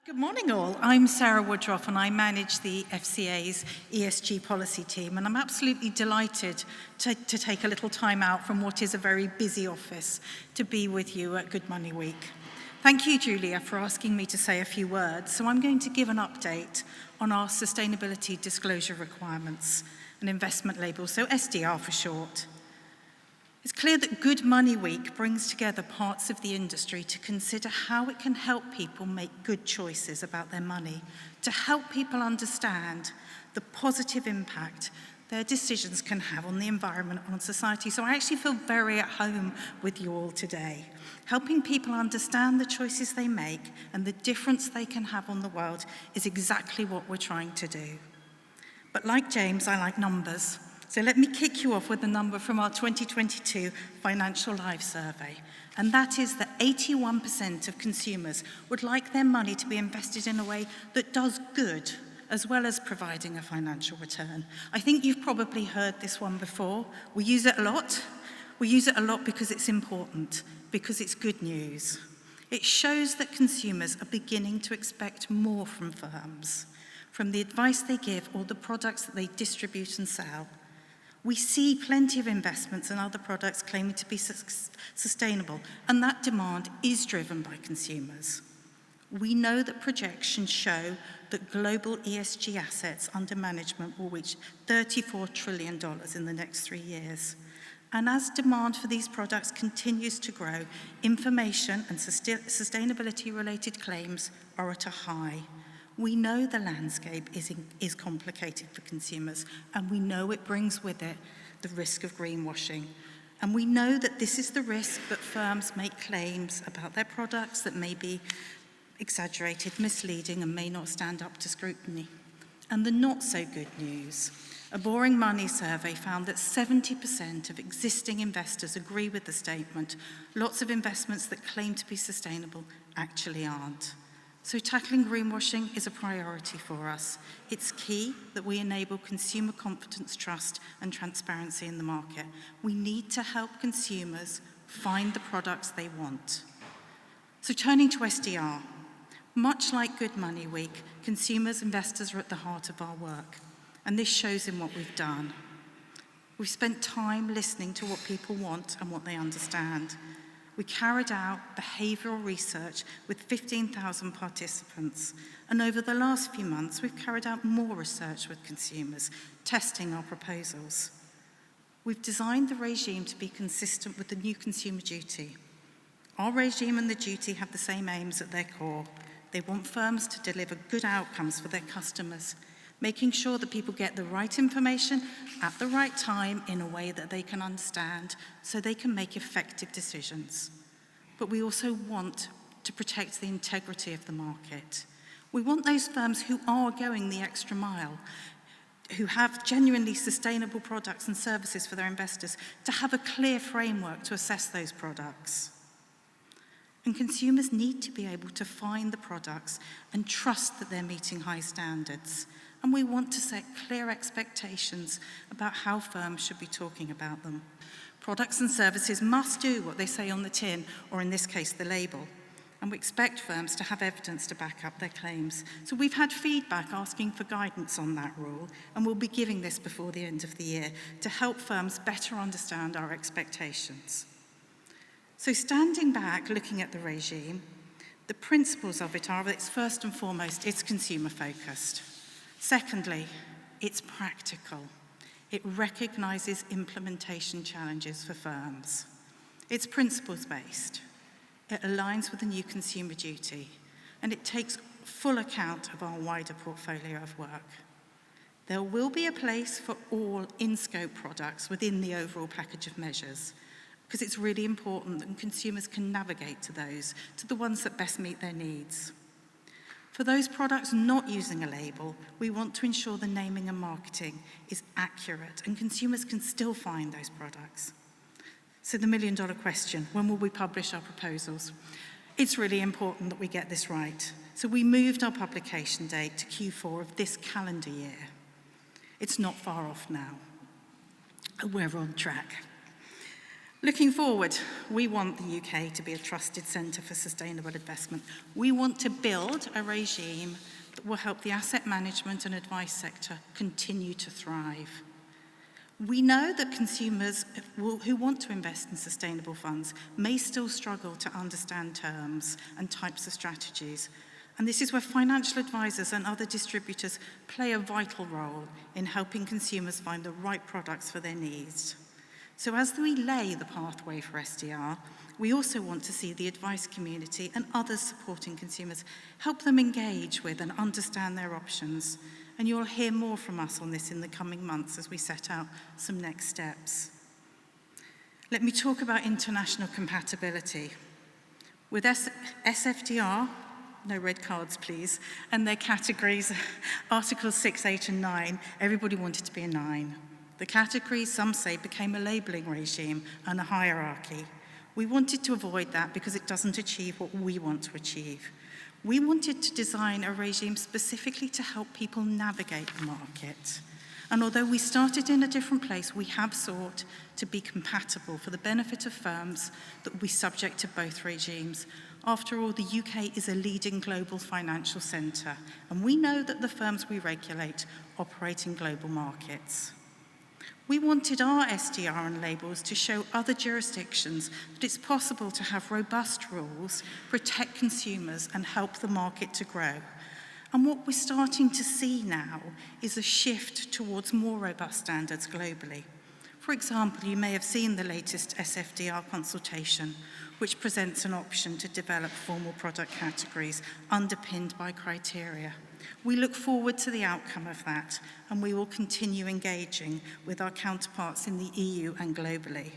Good morning all, I'm Sara Woodroffe and I manage the FCA's ESG policy team, and I'm absolutely delighted to take a little time out from what is a very busy office to be with you at Good Money Week. Thank you, Julia, for asking me to say a few words. So I'm going to give an update on our sustainability disclosure requirements and investment labels, so SDR for short. It's clear that Good Money Week brings together parts of the industry to consider how it can help people make good choices about their money, to help people understand the positive impact their decisions can have on the environment and on society. So I actually feel very at home with you all today, helping people understand the choices they make and the difference they can have on the world is exactly what we're trying to do. But like James, I like numbers. So let me kick you off with a number from our 2022 Financial Lives survey, and that is that 81% of consumers would like their money to be invested in a way that does good, as well as providing a financial return. I think you've probably heard this one before. We use it a lot. We use it a lot because it's important, because it's good news. It shows that consumers are beginning to expect more from firms, from the advice they give or the products that they distribute and sell. We see plenty of investments and other products claiming to be sustainable, and that demand is driven by consumers. We know that projections show that global ESG assets under management will reach $34 trillion in the next 3 years. And as demand for these products continues to grow, information and sustainability-related claims are at a high. We know the landscape is complicated for consumers, and we know it brings with it the risk of greenwashing. And we know that this is the risk that firms make claims about their products that may be exaggerated, misleading, and may not stand up to scrutiny. And the not so good news, a Boring Money survey found that 70% of existing investors agree with the statement. Lots of investments that claim to be sustainable actually aren't. So tackling greenwashing is a priority for us. It's key that we enable consumer confidence, trust, and transparency in the market. We need to help consumers find the products they want. So turning to SDR, much like Good Money Week, consumers, investors are at the heart of our work, and this shows in what we've done. We've spent time listening to what people want and what they understand. We carried out behavioural research with 15,000 participants, and over the last few months, we've carried out more research with consumers, testing our proposals. We've designed the regime to be consistent with the new Consumer Duty. Our regime and the duty have the same aims at their core. They want firms to deliver good outcomes for their customers, making sure that people get the right information at the right time in a way that they can understand so they can make effective decisions. But we also want to protect the integrity of the market. We want those firms who are going the extra mile, who have genuinely sustainable products and services for their investors, to have a clear framework to assess those products. And consumers need to be able to find the products and trust that they're meeting high standards. And we want to set clear expectations about how firms should be talking about them. Products and services must do what they say on the tin, or in this case, the label. And we expect firms to have evidence to back up their claims. So we've had feedback asking for guidance on that rule, and we'll be giving this before the end of the year to help firms better understand our expectations. So standing back, looking at the regime, the principles of it are that it's first and foremost, it's consumer-focused. Secondly, it's practical. It recognises implementation challenges for firms. It's principles-based. It aligns with the new Consumer Duty, and it takes full account of our wider portfolio of work. There will be a place for all in-scope products within the overall package of measures, because it's really important that consumers can navigate to those, to the ones that best meet their needs. For those products not using a label, we want to ensure the naming and marketing is accurate and consumers can still find those products. So the million-dollar question, when will we publish our proposals? It's really important that we get this right. So we moved our publication date to Q4 of this calendar year. It's not far off now. We're on track. Looking forward, we want the UK to be a trusted centre for sustainable investment. We want to build a regime that will help the asset management and advice sector continue to thrive. We know that consumers who want to invest in sustainable funds may still struggle to understand terms and types of strategies. And this is where financial advisors and other distributors play a vital role in helping consumers find the right products for their needs. So as we lay the pathway for SDR, we also want to see the advice community and others supporting consumers help them engage with and understand their options. And you'll hear more from us on this in the coming months as we set out some next steps. Let me talk about international compatibility. With SFDR, no red cards please, and their categories, Articles 6, 8 and 9, everybody wanted to be a 9. The categories, some say, became a labelling regime and a hierarchy. We wanted to avoid that because it doesn't achieve what we want to achieve. We wanted to design a regime specifically to help people navigate the market. And although we started in a different place, we have sought to be compatible for the benefit of firms that will be subject to both regimes. After all, the UK is a leading global financial centre, and we know that the firms we regulate operate in global markets. We wanted our SDR and labels to show other jurisdictions that it's possible to have robust rules, protect consumers, and help the market to grow. And what we're starting to see now is a shift towards more robust standards globally. For example, you may have seen the latest SFDR consultation, which presents an option to develop formal product categories underpinned by criteria. We look forward to the outcome of that, and we will continue engaging with our counterparts in the EU and globally.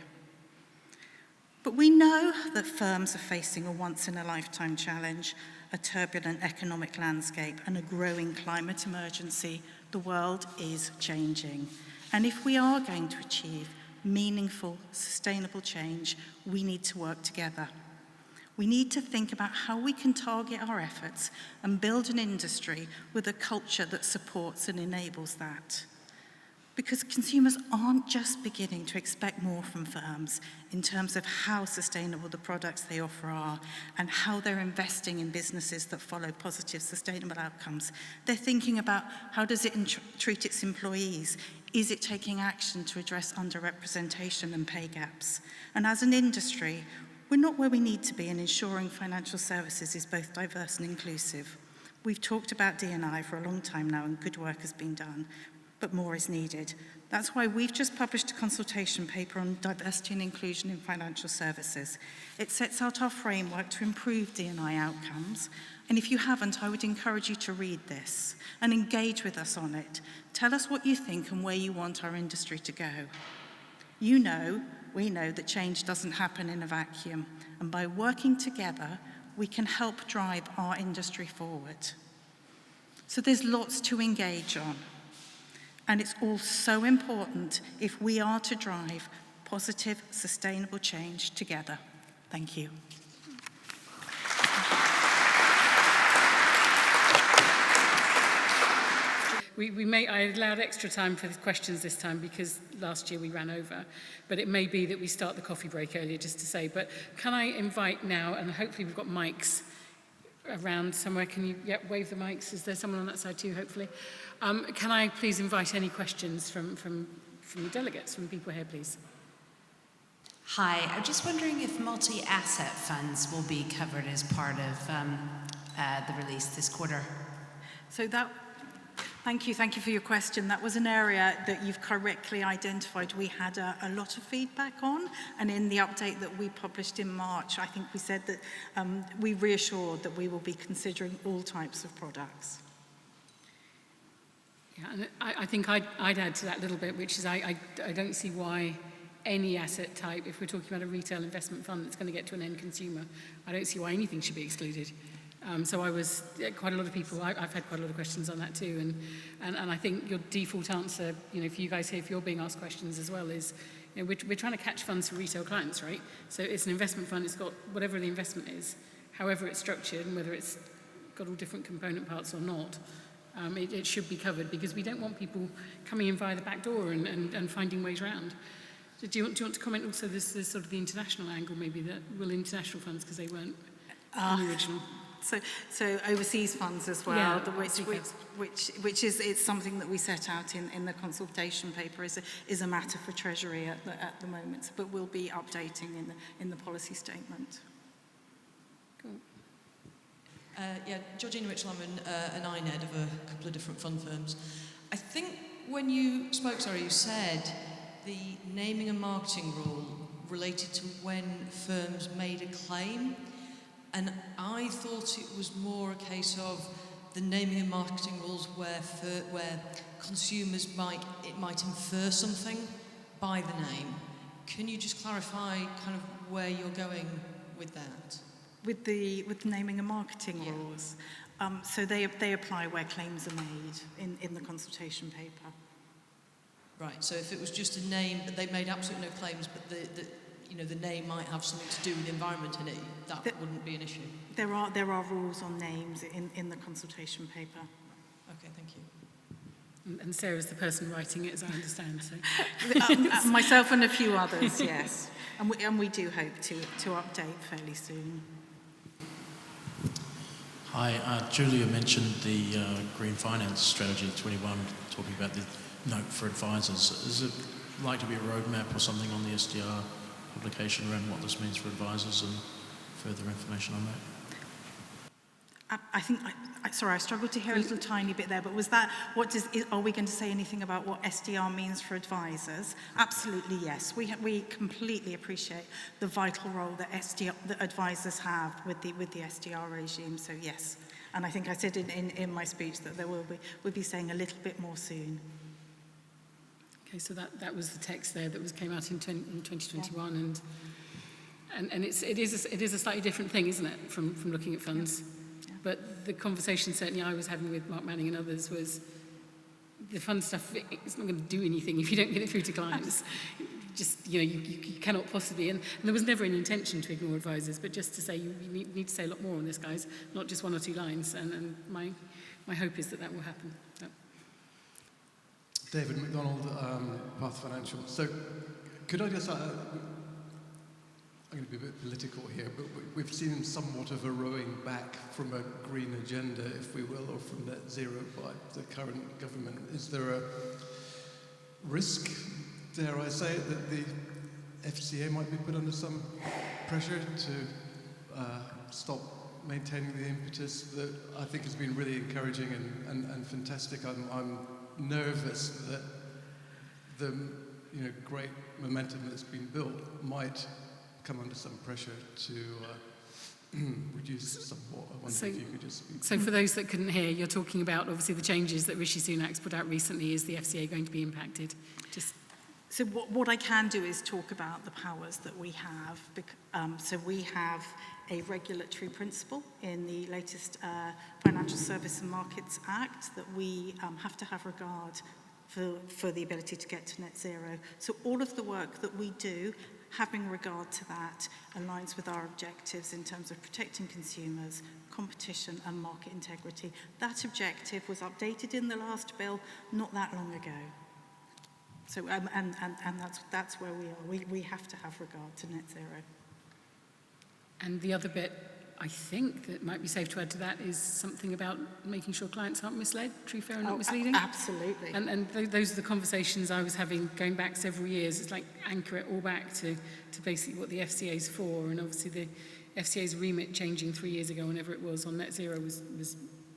But we know that firms are facing a once-in-a-lifetime challenge, a turbulent economic landscape, and a growing climate emergency. The world is changing. And if we are going to achieve meaningful, sustainable change, we need to work together. We need to think about how we can target our efforts and build an industry with a culture that supports and enables that. Because consumers aren't just beginning to expect more from firms in terms of how sustainable the products they offer are and how they're investing in businesses that follow positive, sustainable outcomes. They're thinking about how does it treat its employees? Is it taking action to address underrepresentation and pay gaps? And as an industry, we're not where we need to be in ensuring financial services is both diverse and inclusive. We've talked about D&I for a long time now, and good work has been done, but more is needed. That's why we've just published a consultation paper on diversity and inclusion in financial services. It sets out our framework to improve D&I outcomes, and if you haven't, I would encourage you to read this and engage with us on it. Tell us what you think and where you want our industry to go. You know, we know that change doesn't happen in a vacuum, and by working together, we can help drive our industry forward. So there's lots to engage on, and it's all so important if we are to drive positive, sustainable change together. Thank you. I allowed extra time for the questions this time because last year we ran over, but it may be that we start the coffee break earlier, just to say. But can I invite now, and hopefully we've got mics around somewhere. Can you wave the mics? Is there someone on that side too, hopefully? Can I please invite any questions from the delegates, from people here, please? Hi, I'm just wondering if multi-asset funds will be covered as part of the release this quarter. So thank you for your question. That was an area that you've correctly identified. We had a lot of feedback on, and in the update that we published in March, I think we said that we reassured that we will be considering all types of products. Yeah, and I think I'd add to that a little bit, which is I don't see why any asset type, if we're talking about a retail investment fund that's going to get to an end consumer, I don't see why anything should be excluded. So quite a lot of people, I've had quite a lot of questions on that too, and I think your default answer, for you guys here, if you're being asked questions as well, is, we're trying to catch funds for retail clients, right? So it's an investment fund, it's got whatever the investment is, however it's structured, and whether it's got all different component parts or not, it should be covered, because we don't want people coming in via the back door and finding ways around. Do you want to comment also, there's sort of the international angle maybe, that will international funds, because they weren't in the original. So overseas funds as well, Yeah, which is it's something that we set out in the consultation paper is a matter for Treasury at the moment, but we'll be updating in the policy statement. Cool. Georgina Mitchell, I'm an INED of a couple of different fund firms. I think when you spoke, you said the naming and marketing rule related to when firms made a claim. And I thought it was more a case of the naming and marketing rules where consumers might infer something by the name. Can you just clarify kind of where you're going with that? With the naming and marketing rules, so they apply where claims are made in the consultation paper. Right. So if it was just a name, but they made absolutely no claims, but the name might have something to do with the environment in it, that wouldn't be an issue. There are rules on names in the consultation paper. Okay, thank you. And Sarah's the person writing it, as I understand. So. Myself and a few others, yes. And we do hope to update fairly soon. Hi, Julia mentioned the Green Finance Strategy 21, talking about the note for advisors. Is it like to be a roadmap or something on the SDR publication around what this means for advisors and further information on that? I struggled to hear a little tiny bit there, but was that, are we going to say anything about what SDR means for advisors? Absolutely, yes. We completely appreciate the vital role that advisors have with the SDR regime, so yes. And I think I said in my speech that we'll be saying a little bit more soon. Okay, so that was the text there that came out in 2021, and it is a slightly different thing, isn't it, from looking at funds. Yeah. But the conversation certainly I was having with Mark Manning and others was the fund stuff, it's not going to do anything if you don't get it through to clients. Just, you cannot possibly, and there was never any intention to ignore advisors, but just to say you need to say a lot more on this, guys, not just 1 or 2 lines, and my hope is that will happen. So. David McDonald, Path Financial. So could I just, I'm going to be a bit political here, but we've seen somewhat of a rowing back from a green agenda, if we will, or from net zero by the current government. Is there a risk, dare I say it, that the FCA might be put under some pressure to stop maintaining the impetus that I think has been really encouraging and fantastic? I'm nervous that the great momentum that's been built might come under some pressure to reduce somewhat. I wonder if you could just speak. So for those that couldn't hear, you're talking about obviously the changes that Rishi Sunak's put out recently. Is the FCA going to be impacted? So what I can do is talk about the powers that we have. So we have a regulatory principle in the latest Financial Service and Markets Act that we have to have regard for the ability to get to net zero. So all of the work that we do, having regard to that, aligns with our objectives in terms of protecting consumers, competition and market integrity. That objective was updated in the last bill not that long ago. So and that's where we are. We have to have regard to net zero. And the other bit, I think, that might be safe to add to that is something about making sure clients aren't misled, true, fair and not misleading. Absolutely. And those are the conversations I was having going back several years. It's like anchor it all back to basically what the FCA is for. And obviously the FCA's remit changing 3 years ago, whenever it was, on net zero was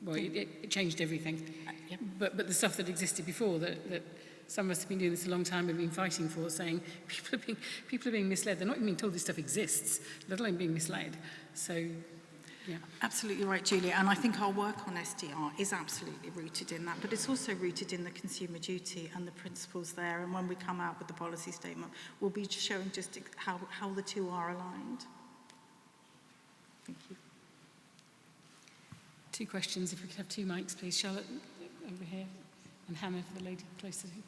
well, it changed everything. Yep. But the stuff that existed before, that some of us have been doing this a long time and been fighting for, saying people are being misled. They're not even being told this stuff exists, let alone being misled. So, yeah. Absolutely right, Julia. And I think our work on SDR is absolutely rooted in that, but it's also rooted in the consumer duty and the principles there. And when we come out with the policy statement, we'll be showing just how the two are aligned. Thank you. 2 questions, if we could have 2 mics, please. Charlotte, over here, and Hannah for the lady closer to you.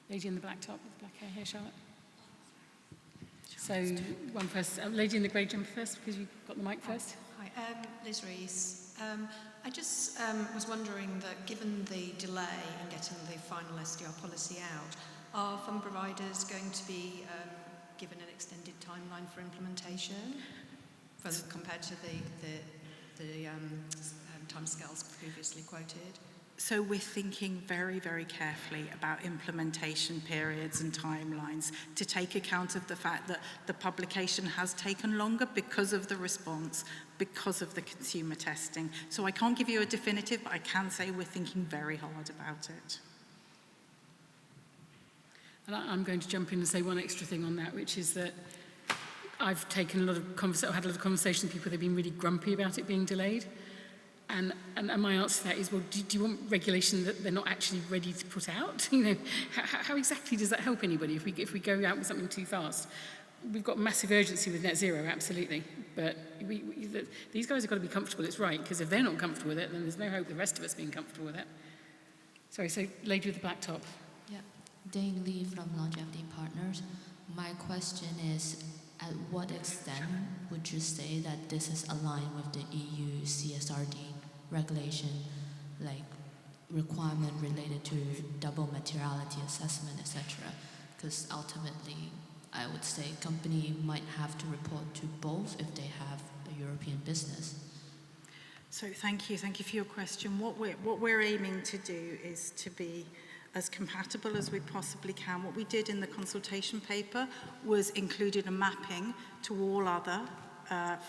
Lady in the black top with the black hair here, Charlotte. So, one first. Lady in the grey jumper first, because you got the mic first. Hi, Liz Rees. I just was wondering that given the delay in getting the final SDR policy out, Are fund providers going to be given an extended timeline for implementation compared to the timescales previously quoted? So we're thinking very, very carefully about implementation periods and timelines to take account of the fact that the publication has taken longer because of the response, because of the consumer testing. So I can't give you a definitive, but I can say we're thinking very hard about it. And I'm going to jump in and say one extra thing on that, which is that I've had a lot of conversations with people that have been really grumpy about it being delayed. And my answer to that is, well, do you want regulation that they're not actually ready to put out? You know, how exactly does that help anybody if we go out with something too fast? We've got massive urgency with net zero, absolutely. But these guys have got to be comfortable it's right, because if they're not comfortable with it, then there's no hope the rest of us being comfortable with it. Sorry, so lady with the black top. Yeah, Dane Lee from Longevity Partners. My question is, at what extent would you say that this is aligned with the EU CSRD regulation, like requirement related to double materiality assessment, etc.? Because ultimately, I would say company might have to report to both if they have a European business. So thank you for your question. What we're aiming to do is to be as compatible as we possibly can. What we did in the consultation paper was included a mapping to all other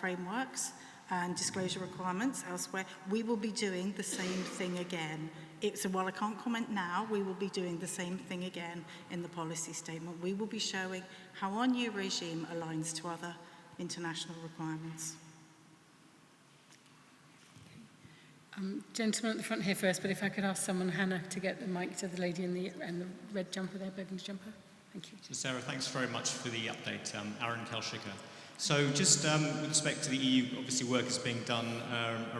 frameworks and disclosure requirements elsewhere. We will be doing the same thing again. So while I can't comment now, we will be doing the same thing again in the policy statement. We will be showing how our new regime aligns to other international requirements. Gentleman at the front here first, but if I could ask someone, Hannah, to get the mic to the lady in the red jumper there, burgundy jumper. Thank you. So Sarah, thanks very much for the update. Aaron Kelshiker. So just with respect to the EU, obviously work is being done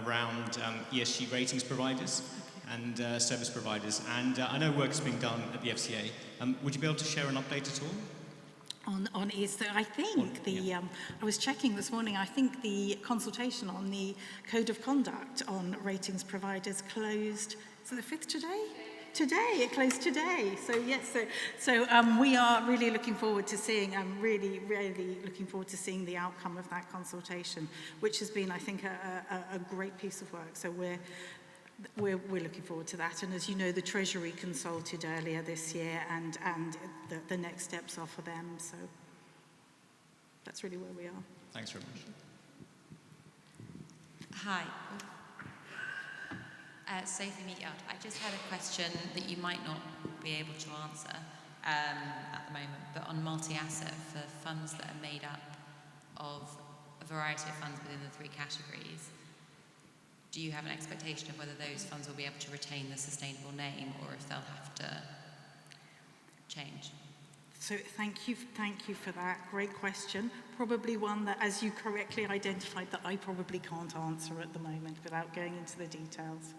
around ESG ratings providers and service providers. And I know work is being done at the FCA. Would you be able to share an update at all? On ESG, I think I was checking this morning, I think the consultation on the Code of Conduct on ratings providers closed, is it the 5th today? Today, it closed today. So yes, so we are really looking forward to seeing, really looking forward to seeing the outcome of that consultation, which has been, I think, a great piece of work. So we're looking forward to that. And as you know, the Treasury consulted earlier this year, and the next steps are for them. So that's really where we are. Thanks very much. Hi. Sophie Meatyard. I just had a question that you might not be able to answer at the moment, but on multi-asset for funds that are made up of a variety of funds within the 3 categories, do you have an expectation of whether those funds will be able to retain the sustainable name or if they'll have to change? So thank you for that. Great question. Probably one that, as you correctly identified, that I probably can't answer at the moment without going into the details.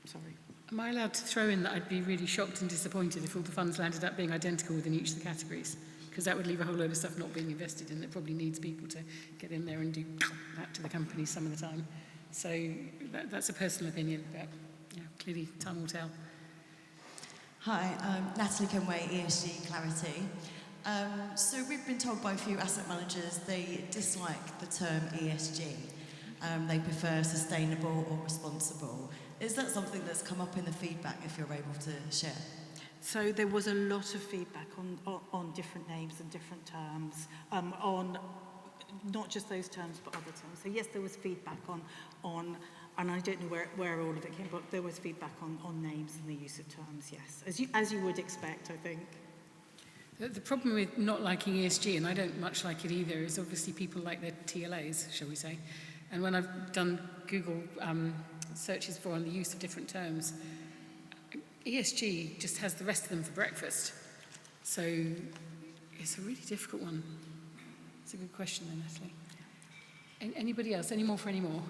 Sorry. Am I allowed to throw in that I'd be really shocked and disappointed if all the funds landed up being identical within each of the categories? Because that would leave a whole load of stuff not being invested in that probably needs people to get in there and do that to the companies some of the time. So that's a personal opinion, but yeah, clearly time will tell. Hi, I'm Natalie Conway, ESG Clarity. So we've been told by a few asset managers they dislike the term ESG. They prefer sustainable or responsible. Is that something that's come up in the feedback, if you're able to share? So there was a lot of feedback on different names and different terms, on not just those terms but other terms. So yes, there was feedback on and I don't know where all of it came, but there was feedback on names and the use of terms, yes, as you would expect, I think. The problem with not liking ESG, and I don't much like it either, is obviously people like their TLAs, shall we say. And when I've done Google searches on the use of different terms, ESG just has the rest of them for breakfast. So it's a really difficult one. It's a good question then, Natalie. Anybody else? Any more for any more?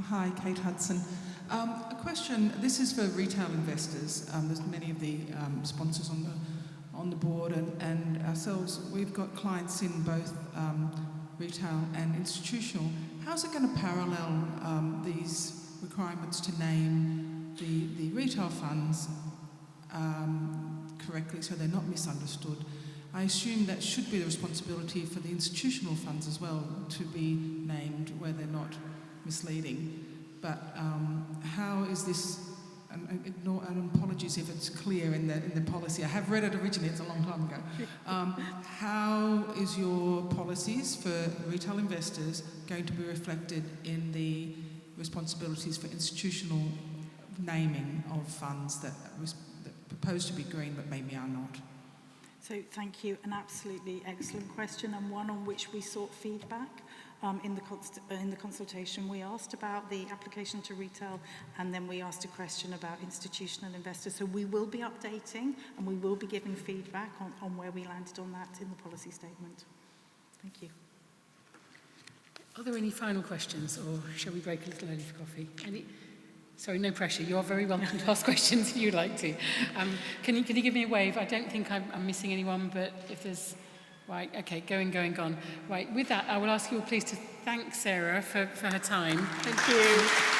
Hi, Kate Hudson. A question, this is for retail investors. There's many of the sponsors on the board and ourselves. We've got clients in both retail and institutional. How's it going to parallel these requirements to name the retail funds correctly so they're not misunderstood. I assume that should be the responsibility for the institutional funds as well to be named where they're not misleading. But how is this, and apologies if it's clear in the policy, I have read it originally, it's a long time ago. How is your policies for retail investors going to be reflected in the responsibilities for institutional naming of funds that propose to be green but maybe are not? So thank you, an absolutely excellent question, and one on which we sought feedback in the consultation. We asked about the application to retail, and then we asked a question about institutional investors. So we will be updating and we will be giving feedback on where we landed on that in the policy statement. Thank you. Are there any final questions, or shall we break a little early for coffee? Sorry, no pressure. You're very welcome to ask questions if you'd like to. Can you give me a wave? I don't think I'm missing anyone, but if there's... Right, okay, gone. Right, with that, I will ask you all please to thank Sara for her time. Thank you.